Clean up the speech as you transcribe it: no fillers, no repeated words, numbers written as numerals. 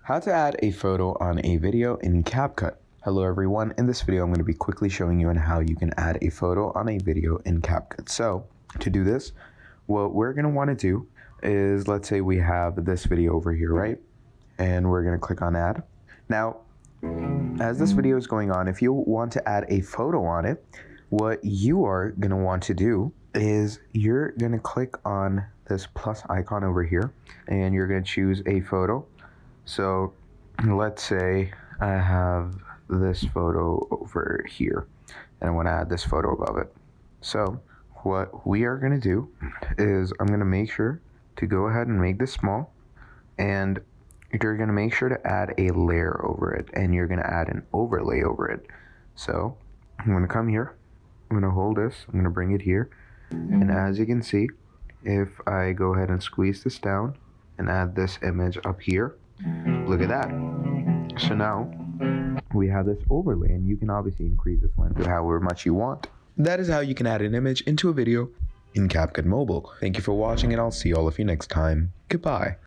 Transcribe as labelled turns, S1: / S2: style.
S1: How to add a photo on a video in CapCut. Hello everyone, in this video I'm going to be quickly showing you on how you can add a photo on a video in CapCut. So to do this, what we're going to want to do is, let's say we have this video over here, right? And we're going to click on add. Now, as this video is going on, if you want to add a photo on it, what you are going to want to do is you're going to click on this plus icon over here and you're going to choose a photo. So let's say I have this photo over here and I want to add this photo above it. So what we are going to do is I'm going to make sure to go ahead and make this small, and you're going to make sure to add a layer over it, and you're going to add an overlay over it. So I'm going to come here, I'm going to hold this, I'm going to bring it here, and as you can see, if I go ahead and squeeze this down and add this image up here, look at that. So now we have this overlay, and you can obviously increase this length to however much you want. That is how you can add an image into a video in CapCut Mobile. Thank you for watching, and I'll see all of you next time. Goodbye.